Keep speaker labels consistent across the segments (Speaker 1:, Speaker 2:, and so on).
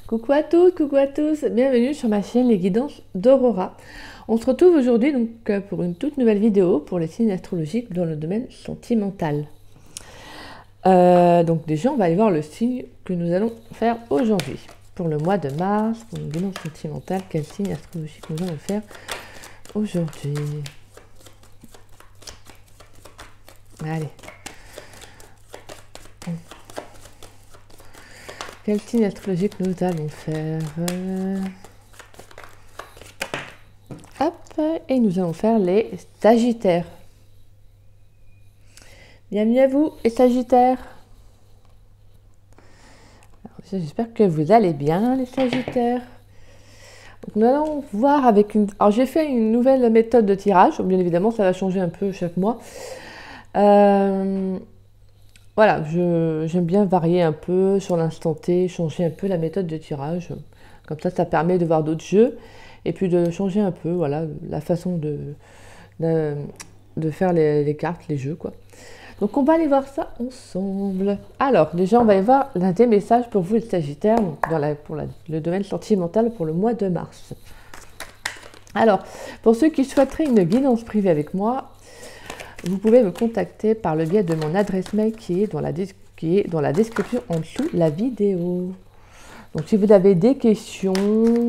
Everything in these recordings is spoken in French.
Speaker 1: Coucou à toutes, coucou à tous, bienvenue sur ma chaîne Les Guidances d'Aurora. On se retrouve aujourd'hui pour une toute nouvelle vidéo pour les signes astrologiques dans le domaine sentimental. Donc déjà on va aller voir le signe que nous allons faire aujourd'hui. Pour le mois de mars, pour une guidance sentimentale, quel signe astrologique nous allons faire aujourd'hui? Allez. Quel signe astrologique nous allons faire? Hop, et nous allons faire les Sagittaires. Bienvenue à vous, les Sagittaires. J'espère que vous allez bien, les Sagittaires. Donc, nous allons voir avec une... Alors, j'ai fait une nouvelle méthode de tirage. Bien évidemment, ça va changer un peu chaque mois. Voilà, j'aime bien varier un peu sur l'instant T, changer un peu la méthode de tirage. Comme ça permet de voir d'autres jeux et puis de changer un peu, voilà, la façon de faire les cartes, les jeux, quoi. Donc, on va aller voir ça ensemble. Alors, déjà, on va aller voir l'un des messages pour vous, les Sagittaires, pour le domaine sentimental pour le mois de mars. Alors, pour ceux qui souhaiteraient une guidance privée avec moi, vous pouvez me contacter par le biais de mon adresse mail qui est dans la description en dessous de la vidéo. Donc, si vous avez des questions,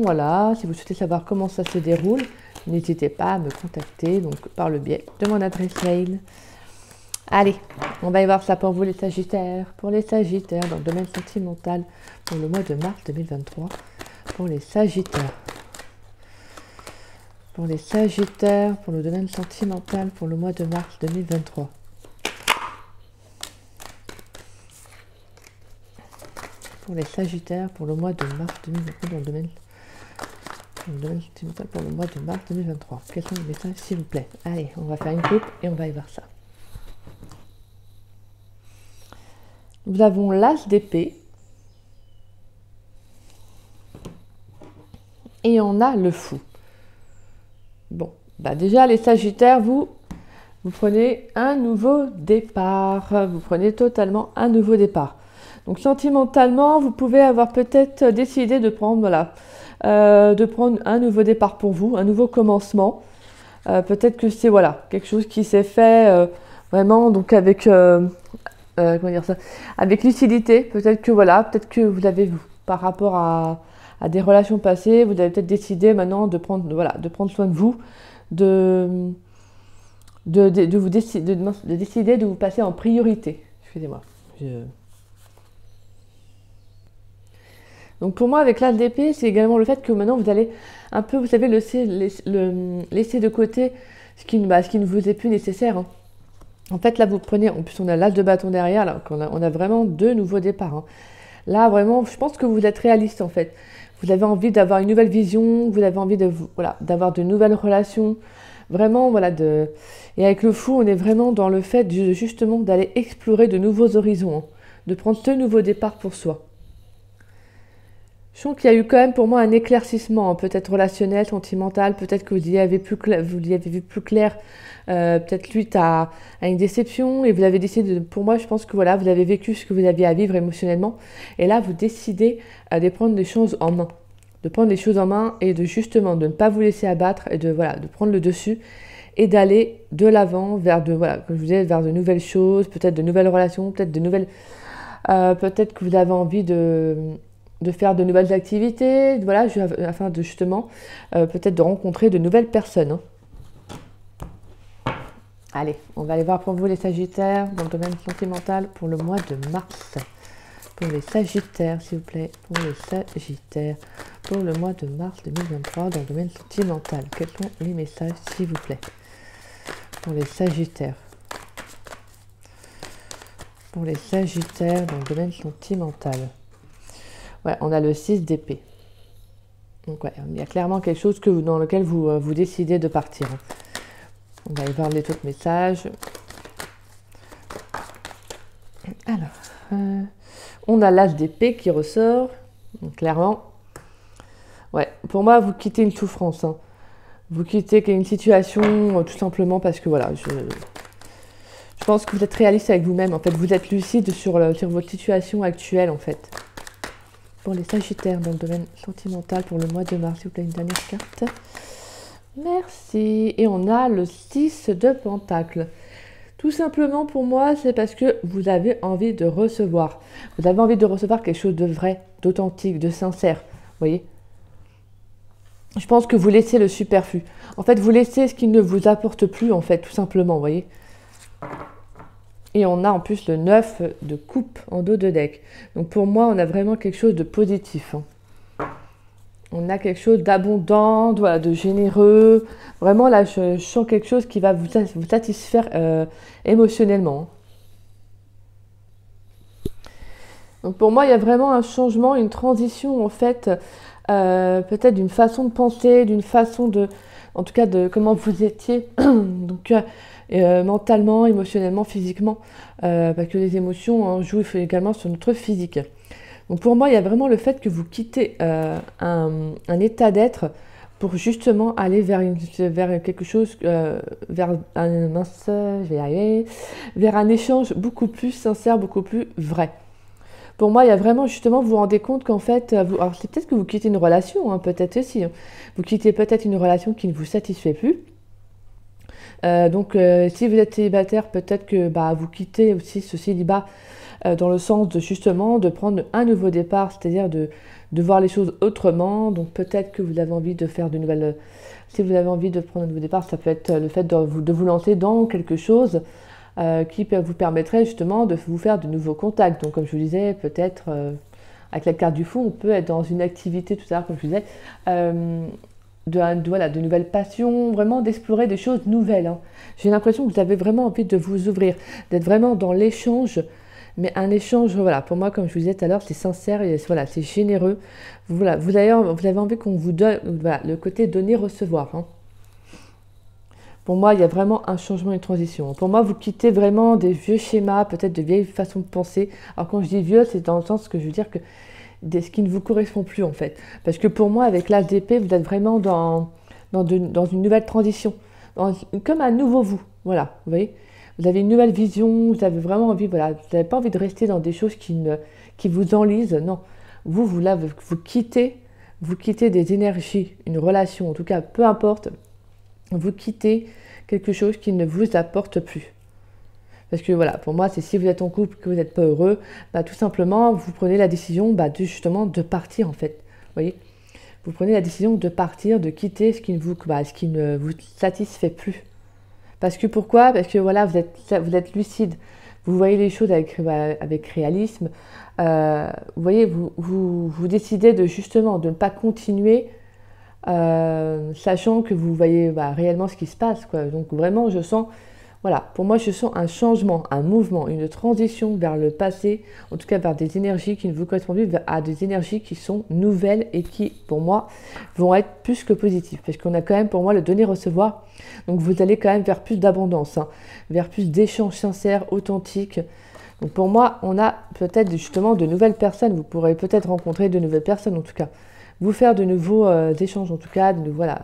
Speaker 1: voilà, si vous souhaitez savoir comment ça se déroule, n'hésitez pas à me contacter donc, par le biais de mon adresse mail. Allez, on va y voir ça pour vous les Sagittaires. Pour les Sagittaires dans le domaine sentimental pour le mois de mars 2023. Pour les Sagittaires. Pour les Sagittaires, pour le domaine sentimental, pour le mois de mars 2023. Pour les Sagittaires, pour le mois de mars 2023, dans le domaine sentimental, pour le mois de mars 2023. Quels sont les messages, s'il vous plaît? Allez, on va faire une coupe et on va y voir ça. Nous avons l'As d'épée. Et on a le Fou. Bon, bah déjà les Sagittaires, vous prenez un nouveau départ. Vous prenez totalement un nouveau départ. Donc sentimentalement, vous pouvez avoir peut-être décidé de prendre, voilà, de prendre un nouveau départ pour vous, un nouveau commencement. Peut-être que c'est voilà quelque chose qui s'est fait vraiment donc avec comment dire ça, avec lucidité. Peut-être que voilà, peut-être que vous avez par rapport à des relations passées, vous avez peut-être décidé maintenant de prendre, voilà, de prendre soin de vous, de décider de vous passer en priorité. Excusez-moi. Donc pour moi, avec l'As d'épée, c'est également le fait que maintenant vous allez un peu, vous savez, laisser de côté ce qui ne vous est plus nécessaire. Hein. En fait, là, vous prenez, en plus on a l'As de bâton derrière, là, on a vraiment deux nouveaux départs. Hein. Là, vraiment, je pense que vous êtes réaliste, en fait. Vous avez envie d'avoir une nouvelle vision, vous avez envie d'avoir de nouvelles relations. Vraiment, voilà. Et avec le Fou, on est vraiment dans le fait, justement, d'aller explorer de nouveaux horizons. Hein, de prendre ce nouveau départ pour soi. Je sens qu'il y a eu quand même pour moi un éclaircissement, hein, peut-être relationnel, sentimental, peut-être que vous y avez vu plus clair, peut-être suite à une déception, et vous avez décidé, pour moi je pense que voilà, vous avez vécu ce que vous aviez à vivre émotionnellement, et là vous décidez de prendre les choses en main, et de justement de ne pas vous laisser abattre, et de prendre le dessus, et d'aller de l'avant vers comme je vous disais, vers de nouvelles choses, peut-être de nouvelles relations, peut-être peut-être que vous avez envie de faire de nouvelles activités, voilà, afin de justement peut-être de rencontrer de nouvelles personnes. Hein. Allez, on va aller voir pour vous les Sagittaires dans le domaine sentimental pour le mois de mars. Pour les Sagittaires, s'il vous plaît, pour les Sagittaires, pour le mois de mars 2023 dans le domaine sentimental. Quels sont les messages, s'il vous plaît, pour les Sagittaires? Pour les Sagittaires dans le domaine sentimental. Ouais, on a le 6 d'épée. Donc ouais, il y a clairement quelque chose dans lequel vous décidez de partir. On va aller voir les autres messages. Alors, on a l'As d'épée qui ressort. Donc, clairement, ouais, pour moi, vous quittez une souffrance. Hein. Vous quittez une situation tout simplement parce que voilà, je pense que vous êtes réaliste avec vous-même. En fait, vous êtes lucide sur votre situation actuelle, en fait. Pour les Sagittaires dans le domaine sentimental pour le mois de mars, s'il vous plaît, une dernière carte. Merci. Et on a le 6 de Pentacles. Tout simplement pour moi, c'est parce que vous avez envie de recevoir. Vous avez envie de recevoir quelque chose de vrai, d'authentique, de sincère. Vous voyez? Je pense que vous laissez le superflu. En fait, vous laissez ce qui ne vous apporte plus, en fait, tout simplement, vous voyez? Et on a en plus le 9 de coupe en dos de deck. Donc pour moi, on a vraiment quelque chose de positif. On a quelque chose d'abondant, voilà, de généreux. Vraiment, là, je sens quelque chose qui va vous satisfaire émotionnellement. Donc pour moi, il y a vraiment un changement, une transition, en fait, peut-être d'une façon de penser, d'une façon de... En tout cas, de comment vous étiez. Donc, mentalement, émotionnellement, physiquement. Parce que les émotions jouent également sur notre physique. Donc pour moi, il y a vraiment le fait que vous quittez un état d'être pour justement aller vers quelque chose, vers vers un échange beaucoup plus sincère, beaucoup plus vrai. Pour moi, il y a vraiment justement, vous vous rendez compte qu'en fait, alors c'est peut-être que vous quittez une relation, peut-être aussi. Vous quittez peut-être une relation qui ne vous satisfait plus. Donc si vous êtes célibataire, peut-être que vous quittez aussi ce célibat dans le sens de justement de prendre un nouveau départ, c'est-à-dire de voir les choses autrement. Donc peut-être que vous avez envie de faire de nouvelles... Si vous avez envie de prendre un nouveau départ, ça peut être le fait de vous lancer dans quelque chose qui vous permettrait justement de vous faire de nouveaux contacts. Donc comme je vous disais, peut-être avec la carte du fou, on peut être dans une activité tout à l'heure, comme je vous disais, de nouvelles passions, vraiment d'explorer des choses nouvelles. J'ai l'impression que vous avez vraiment envie de vous ouvrir, d'être vraiment dans l'échange. Mais un échange, voilà, pour moi, comme je vous disais tout à l'heure, c'est sincère et voilà, c'est généreux. Voilà, vous avez envie qu'on vous donne, voilà, le côté donner-recevoir. Pour moi, il y a vraiment un changement, une transition. Pour moi, vous quittez vraiment des vieux schémas, peut-être de vieilles façons de penser. Alors quand je dis vieux, c'est dans le sens que je veux dire que ce qui ne vous correspond plus en fait. Parce que pour moi, avec l'As d'épée, vous êtes vraiment dans une nouvelle transition, comme un nouveau vous. Voilà, vous voyez. Vous avez une nouvelle vision, vous avez vraiment envie, voilà, vous n'avez pas envie de rester dans des choses qui vous enlisent, non. Vous quittez des énergies, une relation, en tout cas, peu importe, vous quittez quelque chose qui ne vous apporte plus. Parce que voilà, pour moi, c'est si vous êtes en couple, que vous n'êtes pas heureux, tout simplement, vous prenez la décision justement de partir en fait, vous voyez. Vous prenez la décision de partir, de quitter ce qui ne vous satisfait plus. Parce que pourquoi? Parce que voilà, vous êtes lucide, vous voyez les choses avec réalisme, vous voyez, vous décidez de ne pas continuer, sachant que vous voyez réellement ce qui se passe, quoi. Donc vraiment, je sens, voilà, pour moi, je sens un changement, un mouvement, une transition vers le passé, en tout cas vers des énergies qui ne vous correspondent plus, à des énergies qui sont nouvelles et qui, pour moi, vont être plus que positives. Parce qu'on a quand même, pour moi, le donner-recevoir. Donc vous allez quand même vers plus d'abondance, vers plus d'échanges sincères, authentiques. Donc pour moi, on a peut-être justement de nouvelles personnes. Vous pourrez peut-être rencontrer de nouvelles personnes, en tout cas. Vous faire de nouveaux échanges, en tout cas, voilà.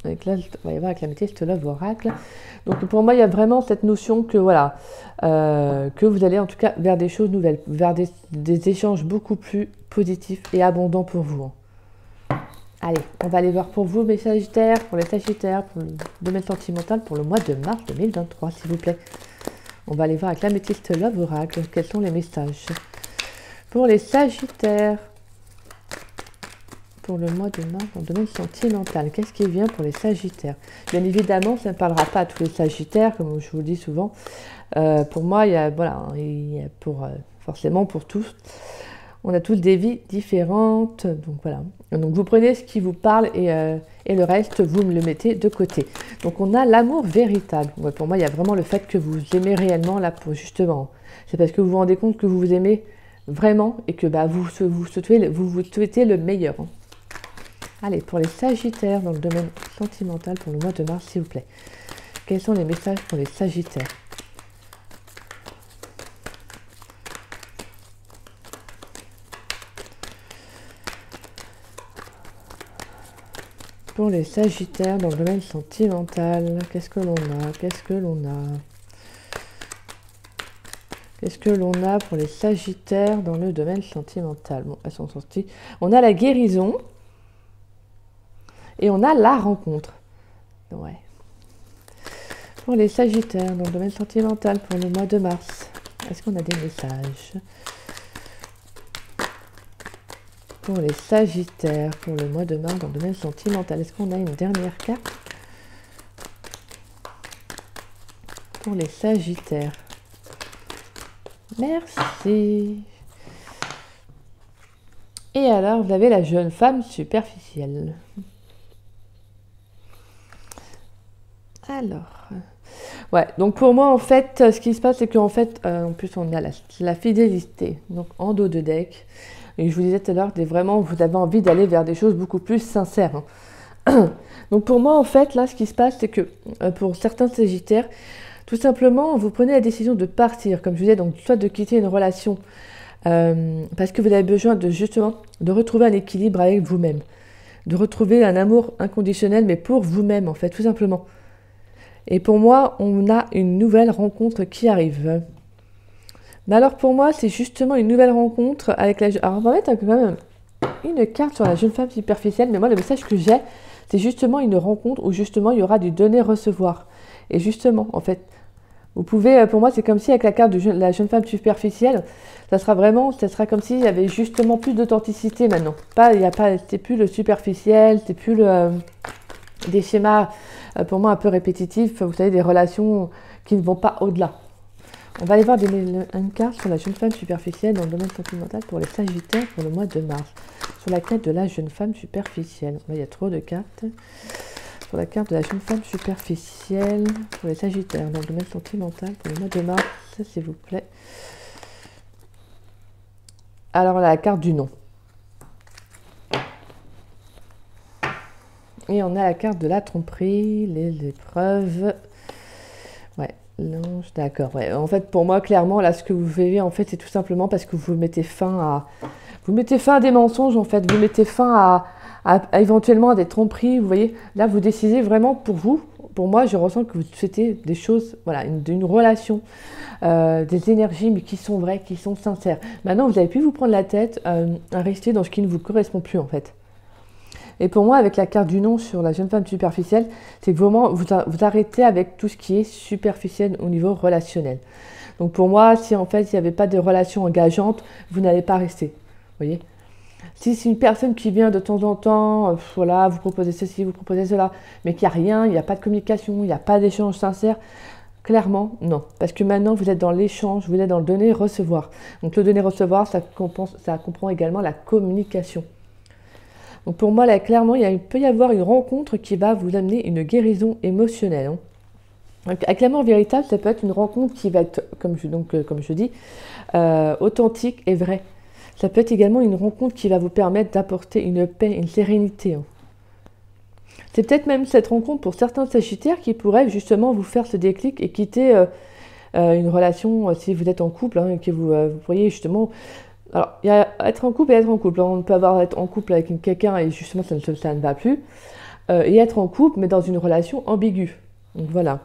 Speaker 1: Là, on va y voir avec l'améthyste Love Oracle. Donc pour moi, il y a vraiment cette notion que voilà, que vous allez en tout cas vers des choses nouvelles, vers des échanges beaucoup plus positifs et abondants pour vous. Allez, on va aller voir pour vous, mes Sagittaires, pour les Sagittaires, pour le domaine sentimental, pour le mois de mars 2023, s'il vous plaît. On va aller voir avec l'améthyste Love Oracle, quels sont les messages. Pour les Sagittaires, pour le mois de mars, dans le domaine sentimental, qu'est-ce qui vient pour les Sagittaires? Bien évidemment, ça ne parlera pas à tous les Sagittaires, comme je vous le dis souvent. Pour moi, il y a forcément pour tous. On a tous des vies différentes, donc voilà. Donc vous prenez ce qui vous parle et le reste, vous me le mettez de côté. Donc on a l'amour véritable. Ouais, pour moi, il y a vraiment le fait que vous aimez réellement, là, pour justement. C'est parce que vous vous rendez compte que vous vous aimez vraiment et que vous souhaitez le meilleur. Allez, pour les Sagittaires dans le domaine sentimental pour le mois de mars, s'il vous plaît. Quels sont les messages pour les Sagittaires? Pour les Sagittaires dans le domaine sentimental, qu'est-ce que l'on a? Qu'est-ce que l'on a? Qu'est-ce que l'on a pour les Sagittaires dans le domaine sentimental? Bon, elles sont sorties. On a la guérison et on a la rencontre. Ouais. Pour les Sagittaires dans le domaine sentimental pour le mois de mars, est-ce qu'on a des messages? Pour les Sagittaires pour le mois de mars dans le domaine sentimental, est-ce qu'on a une dernière carte? Pour les Sagittaires. Merci. Et alors, vous avez la jeune femme superficielle. Alors, ouais, donc pour moi, en fait, ce qui se passe, c'est qu'en fait, en plus, on a la fidélité, donc en dos de deck. Et je vous disais tout à l'heure, vraiment, vous avez envie d'aller vers des choses beaucoup plus sincères. Hein. Donc pour moi, en fait, là, ce qui se passe, c'est que pour certains Sagittaires, tout simplement, vous prenez la décision de partir, comme je vous disais, donc soit de quitter une relation, parce que vous avez besoin de justement de retrouver un équilibre avec vous-même, de retrouver un amour inconditionnel, mais pour vous-même, en fait, tout simplement. Et pour moi, on a une nouvelle rencontre qui arrive. Mais alors pour moi, c'est justement une nouvelle rencontre avec la... Alors on va mettre quand même une carte sur la jeune femme superficielle, mais moi le message que j'ai, c'est justement une rencontre où justement il y aura du donner-recevoir. Et justement, en fait, vous pouvez, pour moi c'est comme si avec la carte de la jeune femme superficielle, ça sera comme s'il y avait justement plus d'authenticité maintenant. C'est plus le superficiel, c'est plus des schémas pour moi un peu répétitifs, vous savez, des relations qui ne vont pas au-delà. On va aller voir une carte sur la jeune femme superficielle dans le domaine sentimental pour les Sagittaires pour le mois de mars. Sur la carte de la jeune femme superficielle. Là, il y a trop de cartes. Sur la carte de la jeune femme superficielle pour les Sagittaires dans le domaine sentimental pour le mois de mars, s'il vous plaît. Alors, la carte du non. Et on a la carte de la tromperie, les épreuves. Ouais. Non, d'accord. Ouais. En fait, pour moi, clairement, là, ce que vous verrez, en fait, c'est tout simplement parce que vous mettez fin à des mensonges, en fait. Vous mettez fin à éventuellement à des tromperies. Vous voyez, là, vous décidez vraiment pour vous. Pour moi, je ressens que vous souhaitez des choses, voilà, une relation, des énergies, mais qui sont vraies, qui sont sincères. Maintenant, vous avez pu vous prendre la tête à rester dans ce qui ne vous correspond plus, en fait. Et pour moi, avec la carte du non sur la jeune femme superficielle, c'est que vraiment, vous arrêtez avec tout ce qui est superficiel au niveau relationnel. Donc pour moi, si en fait, il n'y avait pas de relation engageante, vous n'allez pas rester. Vous voyez ? Si c'est une personne qui vient de temps en temps, voilà, vous proposez ceci, vous proposez cela, mais qu'il n'y a rien, il n'y a pas de communication, il n'y a pas d'échange sincère, clairement, non. Parce que maintenant, vous êtes dans l'échange, vous êtes dans le donner-recevoir. Donc le donner-recevoir, ça comprend également la communication. Donc pour moi, là, clairement, il peut y avoir une rencontre qui va vous amener une guérison émotionnelle. Hein. Donc, avec l'amour véritable, ça peut être une rencontre qui va être, comme je dis, authentique et vraie. Ça peut être également une rencontre qui va vous permettre d'apporter une paix, une sérénité. Hein. C'est peut-être même cette rencontre pour certains Sagittaires qui pourrait justement vous faire ce déclic et quitter une relation, si vous êtes en couple, hein, et que vous pourriez justement... Alors, il y a être en couple et être en couple. On peut être en couple avec quelqu'un et justement ça ne va plus. Et être en couple, mais dans une relation ambiguë. Donc voilà.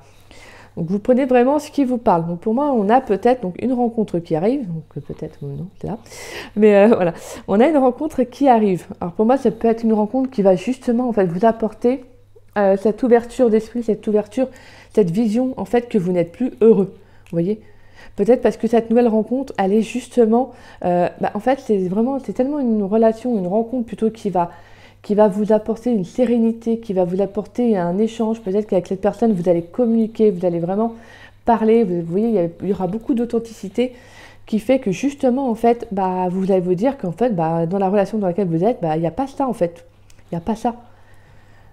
Speaker 1: Donc vous prenez vraiment ce qui vous parle. Donc pour moi, on a peut-être une rencontre qui arrive. Donc peut-être, non, c'est là. Mais voilà. On a une rencontre qui arrive. Alors pour moi, ça peut être une rencontre qui va justement en fait, vous apporter cette ouverture d'esprit, cette ouverture, cette vision en fait que vous n'êtes plus heureux. Vous voyez ? Peut-être parce que cette nouvelle rencontre, elle est justement... en fait, c'est tellement une relation, une rencontre plutôt qui va vous apporter une sérénité, qui va vous apporter un échange. Peut-être qu'avec cette personne, vous allez communiquer, vous allez vraiment parler. Vous voyez, il y aura beaucoup d'authenticité qui fait que justement, en fait, vous allez vous dire qu'en fait, dans la relation dans laquelle vous êtes, il n'y a pas ça, en fait. Il n'y a pas ça.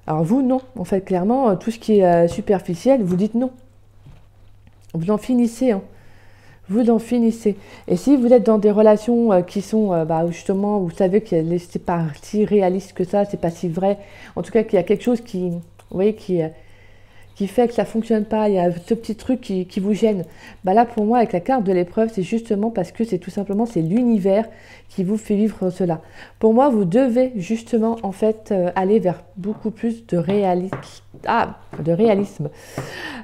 Speaker 1: Alors vous, non. En fait, clairement, tout ce qui est superficiel, vous dites non. Vous en finissez, hein. Vous en finissez. Et si vous êtes dans des relations qui sont, justement, vous savez que c'est pas si réaliste que ça, c'est pas si vrai, en tout cas qu'il y a quelque chose qui, vous voyez, qui fait que ça fonctionne pas, il y a ce petit truc qui vous gêne. Là, pour moi, avec la carte de l'épreuve, c'est justement parce que c'est tout simplement, c'est l'univers qui vous fait vivre cela. Pour moi, vous devez justement, en fait, aller vers beaucoup plus de réalisme.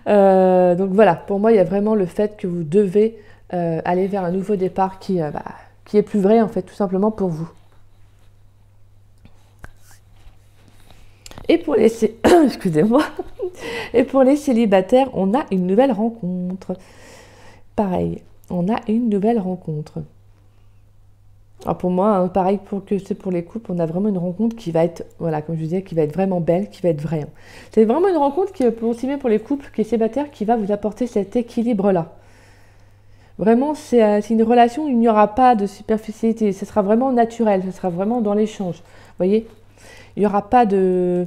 Speaker 1: Donc voilà, pour moi, il y a vraiment le fait que vous devez aller vers un nouveau départ qui est plus vrai en fait, tout simplement pour vous. Et pour les excusez-moi. Et pour les célibataires, on a une nouvelle rencontre. Pareil, on a une nouvelle rencontre. Alors pour moi, hein, pareil que c'est pour les couples, on a vraiment une rencontre qui va être, voilà, comme je disais, qui va être vraiment belle, qui va être vraie. C'est vraiment une rencontre qui est aussi bien pour les couples qui est célibataire, qui va vous apporter cet équilibre-là. Vraiment, c'est une relation où il n'y aura pas de superficialité. Ce sera vraiment naturel, ce sera vraiment dans l'échange. Vous voyez, il n'y aura pas de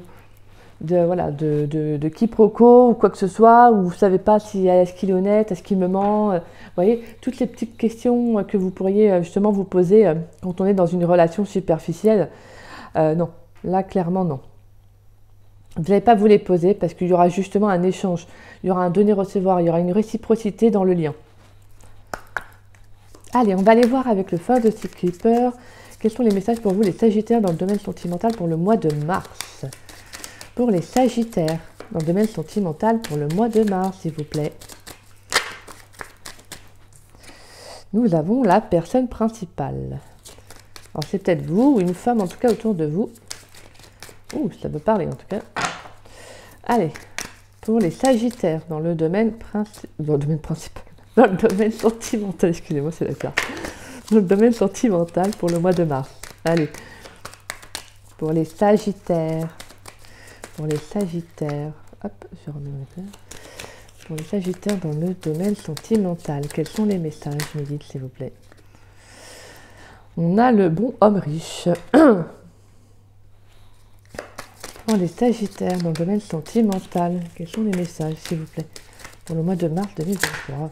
Speaker 1: quiproquo ou quoi que ce soit, où vous ne savez pas si est-ce qu'il est honnête, est-ce qu'il me ment. Vous voyez, toutes les petites questions que vous pourriez justement vous poser quand on est dans une relation superficielle. Non, là clairement non. Vous n'allez pas vous les poser parce qu'il y aura justement un échange, il y aura un donner-recevoir, il y aura une réciprocité dans le lien. Allez, on va aller voir avec le Fantasy Keeper. Quels sont les messages pour vous, les Sagittaires, dans le domaine sentimental pour le mois de mars? Pour les Sagittaires, dans le domaine sentimental pour le mois de mars, s'il vous plaît. Nous avons la personne principale. Alors, c'est peut-être vous ou une femme, en tout cas, autour de vous. Ouh, ça veut parler, en tout cas. Allez, pour les Sagittaires, dans le domaine principal. Dans le domaine sentimental, excusez-moi, c'est la carte. Dans le domaine sentimental pour le mois de mars. Allez, pour les Sagittaires. Pour les Sagittaires, hop, je remets mon éclair. Pour les Sagittaires dans le domaine sentimental, quels sont les messages, me dites s'il vous plaît. On a le bon homme riche. Pour les Sagittaires dans le domaine sentimental, quels sont les messages, s'il vous plaît, pour le mois de mars 2023.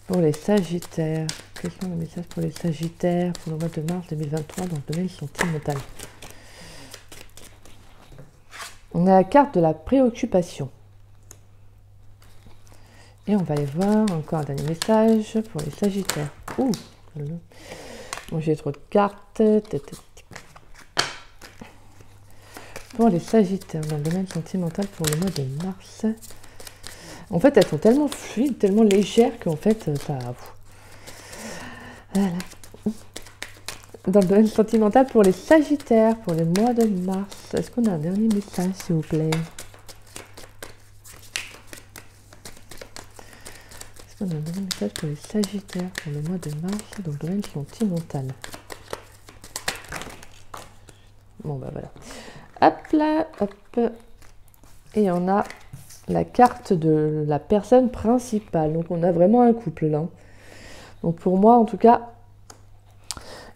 Speaker 1: Pour les Sagittaires, quels sont les messages pour les Sagittaires pour le mois de mars 2023 dans le domaine sentimental? On a la carte de la préoccupation. Et on va aller voir encore un dernier message pour les Sagittaires. Ouh, bon, j'ai trop de cartes. Pour les Sagittaires dans le domaine sentimental pour le mois de mars. En fait, elles sont tellement fluides, tellement légères qu'en fait, ça... Voilà. Dans le domaine sentimental pour les Sagittaires, pour le mois de mars. Est-ce qu'on a un dernier message, s'il vous plaît? Est-ce qu'on a un dernier message pour les Sagittaires, pour le mois de mars, dans le domaine sentimental? Bon, bah voilà. Hop là, hop. Et on a la carte de la personne principale. Donc, on a vraiment un couple, là. Donc, pour moi, en tout cas...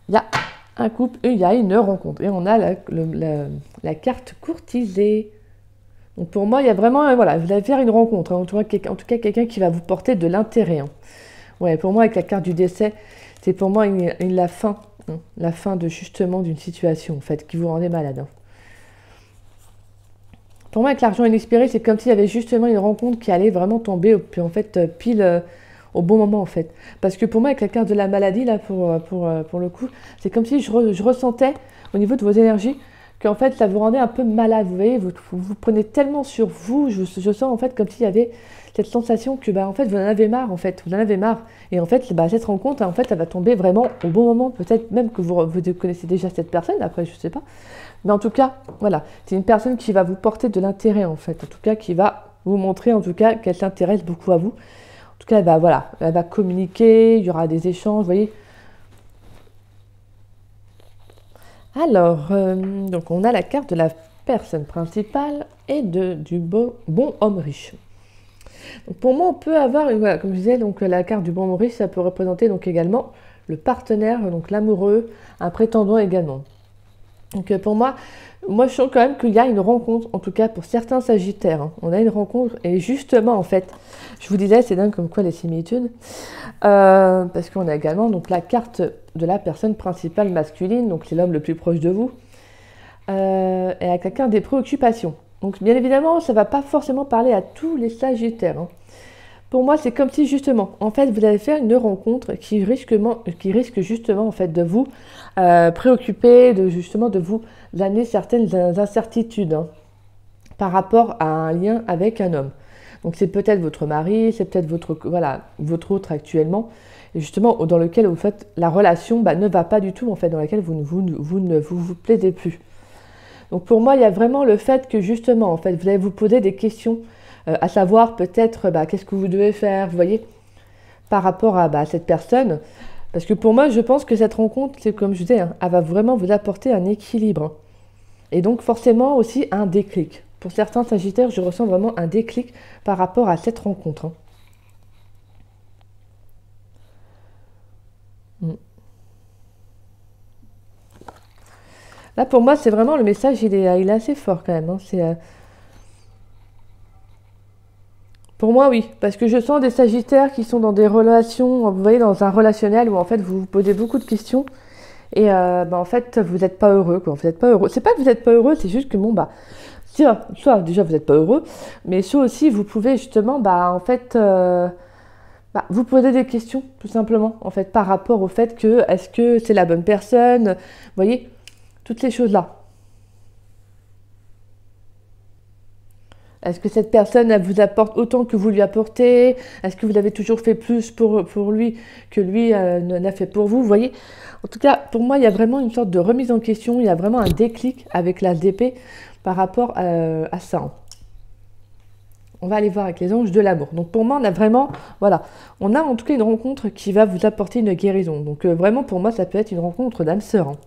Speaker 1: Il y a un couple, il y a une rencontre. Et on a la carte courtisée. Donc pour moi, il y a vraiment, voilà, vous allez faire une rencontre. Hein, en tout cas, quelqu'un qui va vous porter de l'intérêt. Hein. Ouais, pour moi, avec la carte du décès, c'est pour moi la fin. Hein, la fin de justement d'une situation, en fait, qui vous rendait malade. Hein. Pour moi, avec l'argent inespéré, c'est comme s'il y avait justement une rencontre qui allait vraiment tomber, puis en fait, pile... au bon moment en fait. Parce que pour moi, avec la carte de la maladie, là, pour le coup, c'est comme si je ressentais au niveau de vos énergies qu'en fait, ça vous rendait un peu malade. Vous voyez, vous prenez tellement sur vous, je sens en fait comme s'il y avait cette sensation que en fait, vous en avez marre en fait, vous en avez marre. Et en fait, cette rencontre, en fait, elle va tomber vraiment au bon moment. Peut-être même que vous connaissez déjà cette personne, après, je sais pas. Mais en tout cas, voilà, c'est une personne qui va vous porter de l'intérêt en fait. En tout cas, qui va vous montrer en tout cas qu'elle s'intéresse beaucoup à vous. En tout cas, elle va communiquer, il y aura des échanges, vous voyez. Alors, donc on a la carte de la personne principale et du bon homme riche. Donc pour moi, on peut avoir, voilà, comme je disais, donc la carte du bon homme riche, ça peut représenter donc également le partenaire, donc l'amoureux, un prétendant également. Donc pour moi, je sens quand même qu'il y a une rencontre, en tout cas pour certains Sagittaires. Hein. On a une rencontre et justement, en fait, je vous disais, c'est dingue comme quoi les similitudes, parce qu'on a également donc la carte de la personne principale masculine, donc c'est l'homme le plus proche de vous, et avec la carte des préoccupations. Donc bien évidemment, ça ne va pas forcément parler à tous les Sagittaires. Hein. Pour moi, c'est comme si justement, en fait, vous allez faire une rencontre qui risque justement en fait de vous préoccuper, de vous amener certaines incertitudes hein, par rapport à un lien avec un homme. Donc c'est peut-être votre mari, c'est peut-être votre, voilà, votre autre actuellement, et justement dans lequel en fait la relation ne va pas du tout, en fait, dans laquelle vous ne vous plaisez plus. Donc pour moi, il y a vraiment le fait que justement, en fait, vous allez vous poser des questions, à savoir peut-être qu'est-ce que vous devez faire, vous voyez, par rapport à cette personne. Parce que pour moi, je pense que cette rencontre, c'est comme je disais, hein, elle va vraiment vous apporter un équilibre. Et donc forcément aussi un déclic. Pour certains Sagittaires, je ressens vraiment un déclic par rapport à cette rencontre. Hein. Mm. Là, pour moi, c'est vraiment le message, il est assez fort quand même. Hein. Pour moi, oui, parce que je sens des Sagittaires qui sont dans des relations, vous voyez, dans un relationnel où en fait vous vous posez beaucoup de questions et en fait vous n'êtes pas heureux, quoi. Vous n'êtes pas heureux. C'est pas que vous n'êtes pas heureux, c'est juste que bon soit déjà vous n'êtes pas heureux, mais soit aussi vous pouvez justement en fait vous poser des questions tout simplement en fait par rapport au fait que est-ce que c'est la bonne personne, vous voyez, toutes ces choses là. Est-ce que cette personne, elle vous apporte autant que vous lui apportez? Est-ce que vous avez toujours fait plus pour lui que lui n'a fait pour vous? Vous voyez? En tout cas, pour moi, il y a vraiment une sorte de remise en question. Il y a vraiment un déclic avec l'as d'épée par rapport à ça. Hein. On va aller voir avec les anges de l'amour. Donc pour moi, on a vraiment, voilà, on a en tout cas une rencontre qui va vous apporter une guérison. Donc vraiment, pour moi, ça peut être une rencontre d'âme sœur. Hein.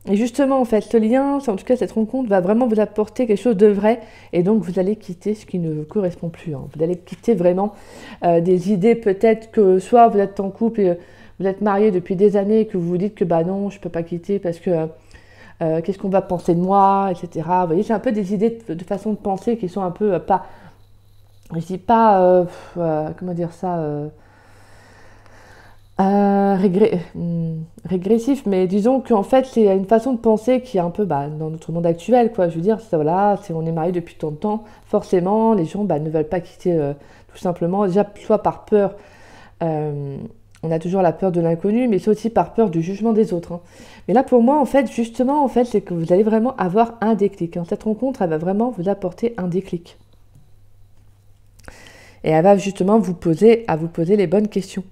Speaker 1: Et justement, en fait, ce lien, en tout cas cette rencontre, va vraiment vous apporter quelque chose de vrai. Et donc, vous allez quitter ce qui ne vous correspond plus. Hein. Vous allez quitter vraiment des idées, peut-être que soit vous êtes en couple et vous êtes marié depuis des années et que vous vous dites que non, je ne peux pas quitter parce que qu'est-ce qu'on va penser de moi, etc. Vous voyez, c'est un peu des idées de façon de penser qui sont un peu pas, je dis pas, comment dire ça, régressif, mais disons qu'en fait c'est une façon de penser qui est un peu dans notre monde actuel, quoi. Je veux dire, voilà, si on est marié depuis tant de temps, forcément les gens ne veulent pas quitter tout simplement, déjà soit par peur, on a toujours la peur de l'inconnu, mais c'est aussi par peur du jugement des autres. Hein. Mais là pour moi en fait, justement en fait, c'est que vous allez vraiment avoir un déclic. Hein. Cette rencontre, elle va vraiment vous apporter un déclic. Et elle va justement vous poser les bonnes questions.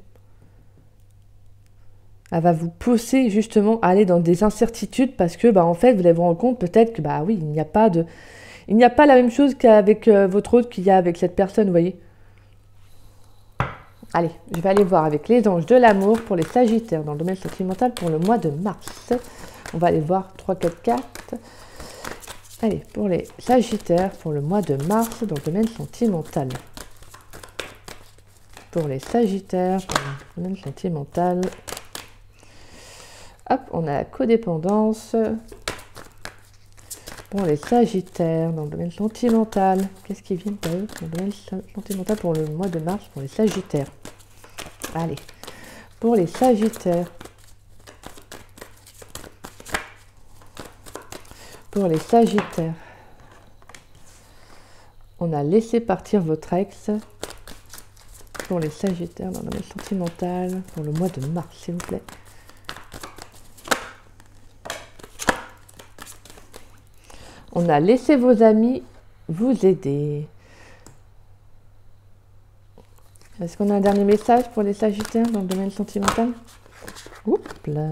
Speaker 1: Elle va vous pousser justement à aller dans des incertitudes parce que en fait vous allez vous rendre compte peut-être que oui, il n'y a pas la même chose qu'avec votre autre qu'il y a avec cette personne, vous voyez. Allez, je vais aller voir avec les anges de l'amour pour les Sagittaires dans le domaine sentimental pour le mois de mars. On va aller voir 3, 4 cartes. Allez, pour les Sagittaires pour le mois de mars dans le domaine sentimental. Pour les Sagittaires pour le domaine sentimental. Hop, on a la codépendance. Pour les Sagittaires, dans le domaine sentimental. Qu'est-ce qui vient pour eux dans le domaine sentimental pour le mois de mars, pour les Sagittaires. Allez, pour les Sagittaires. Pour les Sagittaires. On a laissé partir votre ex. Pour les Sagittaires, dans le domaine sentimental, pour le mois de mars, s'il vous plaît. On a laissé vos amis vous aider. Est-ce qu'on a un dernier message pour les Sagittaires dans le domaine sentimental? Oups là.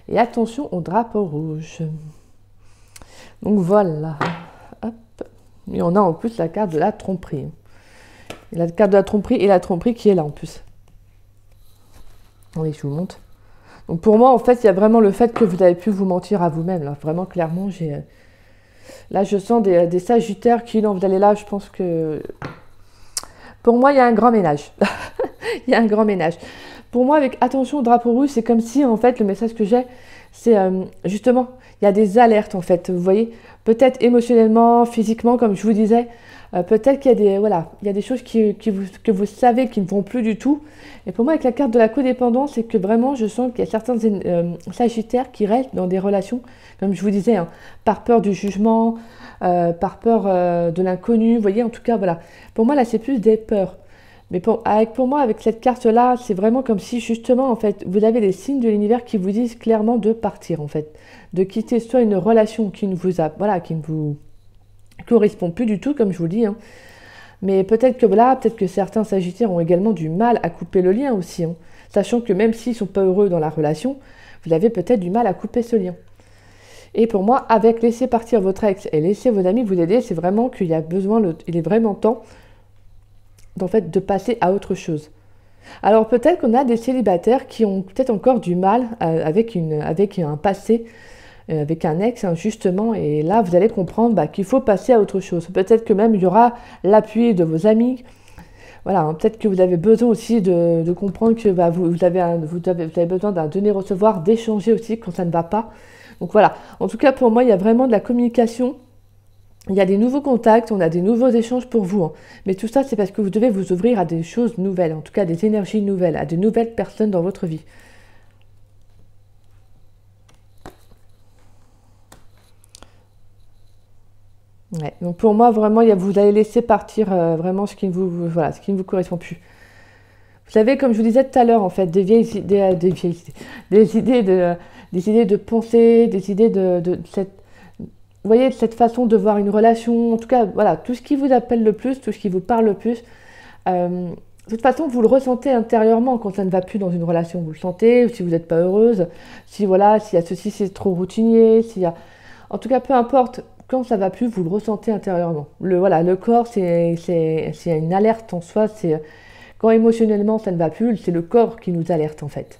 Speaker 1: Et attention au drapeau rouge. Donc voilà. Hop. Et on a en plus la carte de la tromperie. Et la carte de la tromperie et la tromperie qui est là en plus. Oui, je vous montre. Donc pour moi, en fait, il y a vraiment le fait que vous avez pu vous mentir à vous-même. Là, vraiment, clairement, là, je sens des Sagittaires qui, non, vous allez là, je pense que... Pour moi, il y a un grand ménage. Il y a un grand ménage. Pour moi, avec attention au drapeau rouge, c'est comme si, en fait, le message que j'ai, c'est justement, il y a des alertes, en fait. Vous voyez, peut-être émotionnellement, physiquement, comme je vous disais, peut-être qu'il y a des, voilà, il y a des choses que vous savez qui ne vont plus du tout. Et pour moi, avec la carte de la codépendance, c'est que vraiment, je sens qu'il y a certains Sagittaires qui restent dans des relations, comme je vous disais, hein, par peur du jugement, par peur de l'inconnu. Vous voyez, en tout cas, voilà. Pour moi, là, c'est plus des peurs. Mais pour moi, avec cette carte-là, c'est vraiment comme si, justement, en fait, vous avez des signes de l'univers qui vous disent clairement de partir, en fait. De quitter soit une relation qui ne vous a, voilà, qui ne correspond plus du tout, comme je vous dis, hein. Mais peut-être que là, peut-être que certains Sagittaires ont également du mal à couper le lien aussi, hein. Sachant que même s'ils ne sont pas heureux dans la relation, vous avez peut-être du mal à couper ce lien. Et pour moi, avec laisser partir votre ex et laisser vos amis vous aider, c'est vraiment qu'il y a besoin, il est vraiment temps en fait, de passer à autre chose. Alors peut-être qu'on a des célibataires qui ont peut-être encore du mal avec un passé, avec un ex, hein, justement, et là vous allez comprendre qu'il faut passer à autre chose. Peut-être que même il y aura l'appui de vos amis. Voilà, hein, peut-être que vous avez besoin aussi de comprendre que vous avez besoin d'un donner-recevoir, d'échanger aussi quand ça ne va pas. Donc voilà, en tout cas pour moi, il y a vraiment de la communication. Il y a des nouveaux contacts, on a des nouveaux échanges pour vous, hein. Mais tout ça, c'est parce que vous devez vous ouvrir à des choses nouvelles, en tout cas des énergies nouvelles, à de nouvelles personnes dans votre vie. Ouais. Donc pour moi, vraiment, vous allez laisser partir vraiment ce qui ne vous correspond plus. Vous savez, comme je vous disais tout à l'heure, en fait, des vieilles idées, des idées de pensée, des idées de cette, vous voyez, de cette façon de voir une relation, en tout cas, voilà, tout ce qui vous appelle le plus, tout ce qui vous parle le plus. De toute façon, vous le ressentez intérieurement quand ça ne va plus dans une relation. Vous le sentez, si vous n'êtes pas heureuse, s'il y a ceci, c'est trop routinier, en tout cas, peu importe, quand ça va plus, vous le ressentez intérieurement. Le corps, c'est une alerte en soi, quand émotionnellement ça ne va plus, c'est le corps qui nous alerte en fait.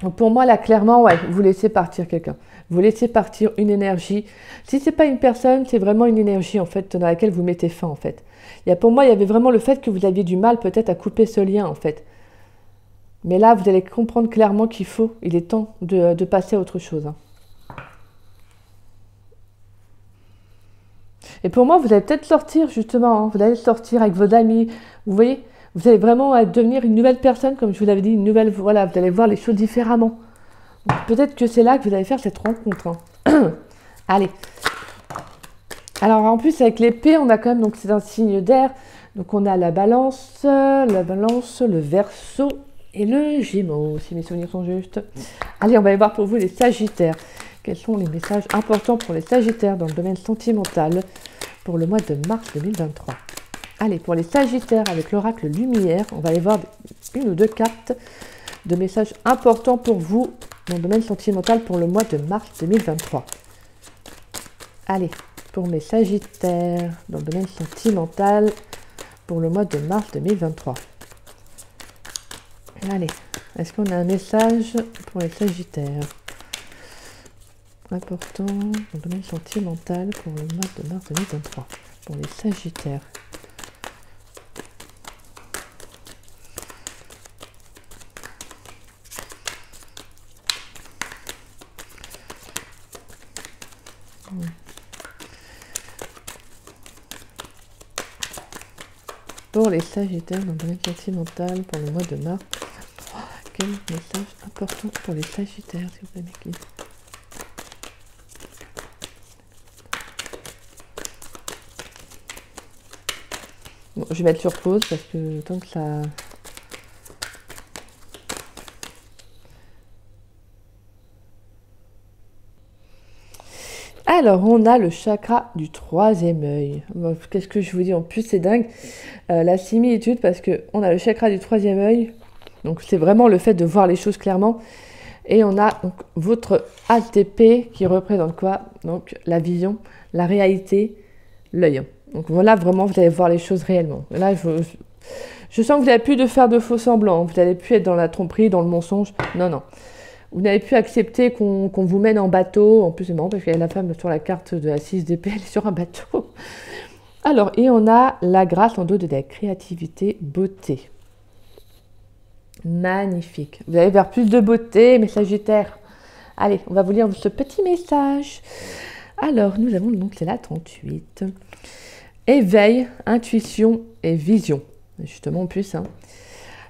Speaker 1: Donc pour moi, là, clairement, ouais, vous laissez partir quelqu'un. Vous laissez partir une énergie. Si c'est pas une personne, c'est vraiment une énergie, en fait, dans laquelle vous mettez fin, en fait. Pour moi, il y avait vraiment le fait que vous aviez du mal, peut-être, à couper ce lien, en fait. Mais là, vous allez comprendre clairement il est temps de passer à autre chose, hein. Et pour moi, vous allez peut-être sortir, justement, hein, vous allez sortir avec vos amis, vous voyez, vous allez vraiment devenir une nouvelle personne, comme je vous l'avais dit, voilà, vous allez voir les choses différemment. Peut-être que c'est là que vous allez faire cette rencontre, hein. Allez. Alors en plus, avec l'épée, on a quand même, donc c'est un signe d'air, donc on a la balance, le Verseau et le Gémeaux, si mes souvenirs sont justes. Allez, on va aller voir pour vous les Sagittaires. Quels sont les messages importants pour les Sagittaires dans le domaine sentimental pour le mois de mars 2023? Allez, pour les Sagittaires, avec l'oracle Lumière, on va aller voir une ou deux cartes de messages importants pour vous dans le domaine sentimental pour le mois de mars 2023. Allez, pour mes Sagittaires, dans le domaine sentimental pour le mois de mars 2023. Allez, est-ce qu'on a un message pour les Sagittaires important dans le domaine sentimental pour le mois de mars 2023 pour les Sagittaires? Pour les Sagittaires dans le domaine sentimental pour le mois de mars. Oh, quel message important pour les Sagittaires, s'il vous plaît, Mickey. Bon, je vais mettre sur pause parce que tant que ça... Alors, on a le chakra du troisième œil. Bon, qu'est-ce que je vous dis? En plus, c'est dingue la similitude parce qu'on a le chakra du troisième œil. Donc, c'est vraiment le fait de voir les choses clairement. Et on a donc votre ATP qui représente quoi? Donc, la vision, la réalité, l'œil. Donc, voilà, vraiment, vous allez voir les choses réellement. Là, je sens que vous n'avez plus de faire de faux semblants. Vous n'allez plus être dans la tromperie, dans le mensonge. Non, non. Vous n'avez plus accepté qu'on vous mène en bateau. En plus, c'est marrant parce qu'il y a la femme sur la carte de la 6 d'épée, elle est sur un bateau. Alors, et on a la grâce en dos de deck. Créativité, beauté. Magnifique. Vous allez vers plus de beauté, mes Sagittaires. Allez, on va vous lire ce petit message. Alors, nous avons donc, c'est la 38. Éveil, intuition et vision. Justement, en plus, hein.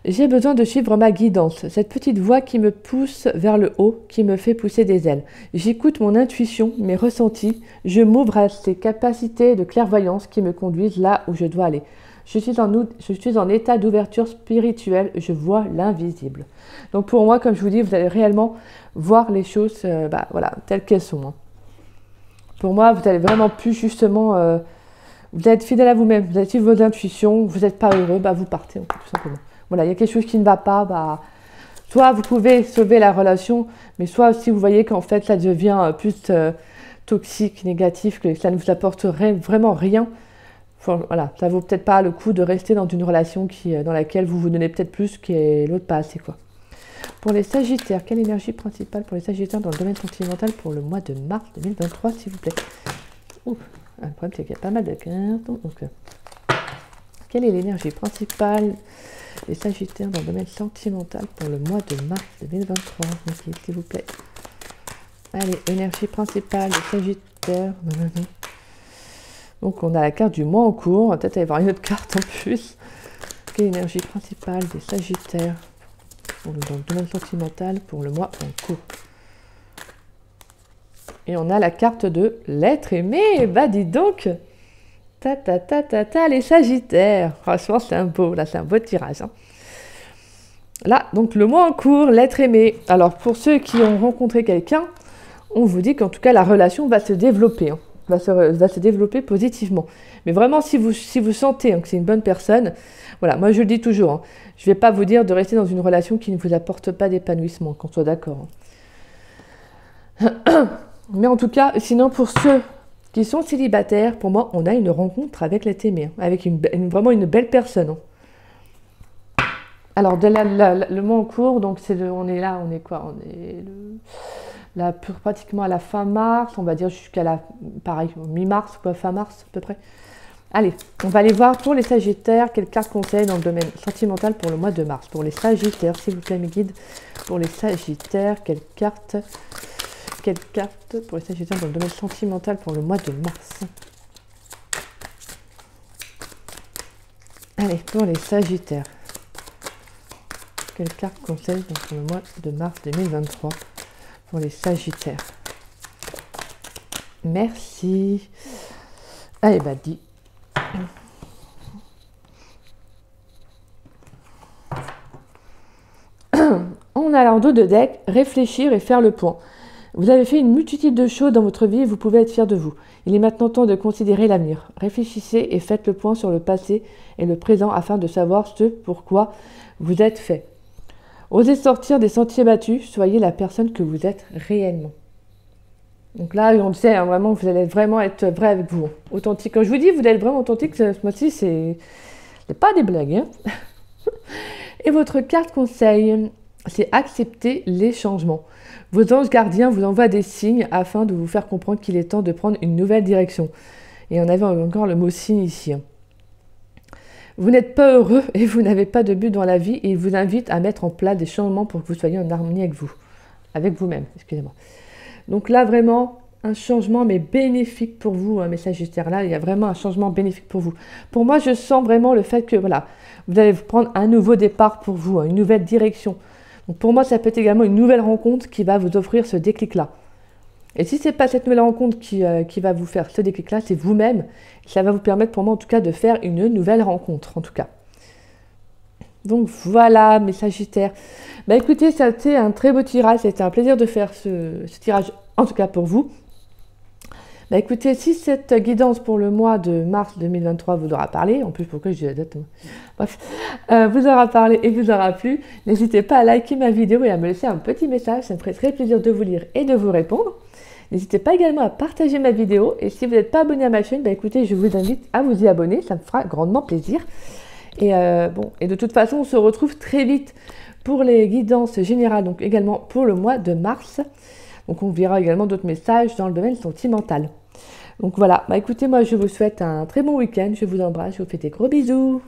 Speaker 1: J'ai besoin de suivre ma guidance, cette petite voix qui me pousse vers le haut, qui me fait pousser des ailes. J'écoute mon intuition, mes ressentis, je m'ouvre à ces capacités de clairvoyance qui me conduisent là où je dois aller. Je suis en état d'ouverture spirituelle, je vois l'invisible. Donc pour moi, comme je vous dis, vous allez réellement voir les choses voilà, telles qu'elles sont, hein. Pour moi, vous allez vraiment plus justement... vous allez être fidèle à vous-même, vous allez suivre vos intuitions, vous n'êtes pas heureux, bah vous partez, tout simplement. Voilà, il y a quelque chose qui ne va pas, bah... Soit vous pouvez sauver la relation, mais soit aussi vous voyez qu'en fait, ça devient plus toxique, négatif, que ça ne vous apporterait vraiment rien. Enfin, voilà, ça vaut peut-être pas le coup de rester dans une relation dans laquelle vous vous donnez peut-être plus que l'autre pas assez, quoi. Pour les Sagittaires, quelle énergie principale pour les Sagittaires dans le domaine sentimental pour le mois de mars 2023, s'il vous plaît? Ouh, le problème, c'est qu'il y a pas mal de cartes. Donc, quelle est l'énergie principale des Sagittaires dans le domaine sentimental pour le mois de mars 2023? Ok, s'il vous plaît. Allez, énergie principale des Sagittaires. Donc, on a la carte du mois en cours. On va peut-être aller voir une autre carte en plus. Quelle énergie principale des Sagittaires dans le domaine sentimental pour le mois en cours? Et on a la carte de l'être aimé. Bah, dis donc. Les Sagittaires. Franchement, c'est un beau tirage. Hein. Là, donc le mois en cours, l'être aimé. Alors, pour ceux qui ont rencontré quelqu'un, on vous dit qu'en tout cas, la relation va se développer. Hein. Va se développer positivement. Mais vraiment, si vous sentez que c'est une bonne personne, voilà, moi je le dis toujours, hein, je ne vais pas vous dire de rester dans une relation qui ne vous apporte pas d'épanouissement, qu'on soit d'accord. Hein. Mais en tout cas, sinon pour ceux qui sont célibataires, pour moi, on a une rencontre avec l'être aimé, hein, avec vraiment une belle personne. Hein. Alors, le mois en cours, donc on est là, on est quoi? On est pratiquement à la fin mars, on va dire jusqu'à pareil, mi-mars, quoi, fin mars à peu près. Allez, on va aller voir pour les Sagittaires, quelle carte conseil dans le domaine sentimental pour le mois de mars. Pour les Sagittaires, s'il vous plaît, mes guides. Pour les Sagittaires, quelle carte pour les Sagittaires dans le domaine sentimental pour le mois de mars? Allez, pour les Sagittaires. Quelle carte conseil pour le mois de mars 2023 pour les Sagittaires? Merci. Allez, bah, dis. On a en dos de deck, réfléchir et faire le point. Vous avez fait une multitude de choses dans votre vie et vous pouvez être fier de vous. Il est maintenant temps de considérer l'avenir. Réfléchissez et faites le point sur le passé et le présent afin de savoir ce pourquoi vous êtes fait. Osez sortir des sentiers battus, soyez la personne que vous êtes réellement. Donc là, on sait, hein, vraiment, vous allez vraiment être vrai avec vous, authentique. Quand je vous dis, vous allez être vraiment authentique, ce mois-ci, c'est pas des blagues. Hein. Et votre carte conseil, c'est accepter les changements. Vos anges gardiens vous envoient des signes afin de vous faire comprendre qu'il est temps de prendre une nouvelle direction. Et on avait encore le mot signe ici. Hein. Vous n'êtes pas heureux et vous n'avez pas de but dans la vie et il vous invite à mettre en place des changements pour que vous soyez en harmonie avec vous-même, excusez-moi. Donc là, vraiment, un changement, mais bénéfique pour vous, hein, mes Sagittaires. Là, il y a vraiment un changement bénéfique pour vous. Pour moi, je sens vraiment le fait que, voilà, vous allez prendre un nouveau départ pour vous, hein, une nouvelle direction. Donc pour moi, ça peut être également une nouvelle rencontre qui va vous offrir ce déclic-là. Et si ce n'est pas cette nouvelle rencontre qui va vous faire ce déclic-là, c'est vous-même. Ça va vous permettre pour moi, en tout cas, de faire une nouvelle rencontre, en tout cas. Donc voilà, mes Sagittaires. Bah écoutez, ça a été un très beau tirage. C'était un plaisir de faire ce tirage, en tout cas pour vous. Bah écoutez, si cette guidance pour le mois de mars 2023 vous aura parlé, en plus pourquoi je dis la date, bref, vous aura parlé et vous aura plu, n'hésitez pas à liker ma vidéo et à me laisser un petit message, ça me ferait très plaisir de vous lire et de vous répondre. N'hésitez pas également à partager ma vidéo et si vous n'êtes pas abonné à ma chaîne, bah écoutez, je vous invite à vous y abonner, ça me fera grandement plaisir. Et et de toute façon, on se retrouve très vite pour les guidances générales, donc également pour le mois de mars. Donc on verra également d'autres messages dans le domaine sentimental. Donc voilà, bah écoutez, moi je vous souhaite un très bon week-end, je vous embrasse, je vous fais des gros bisous.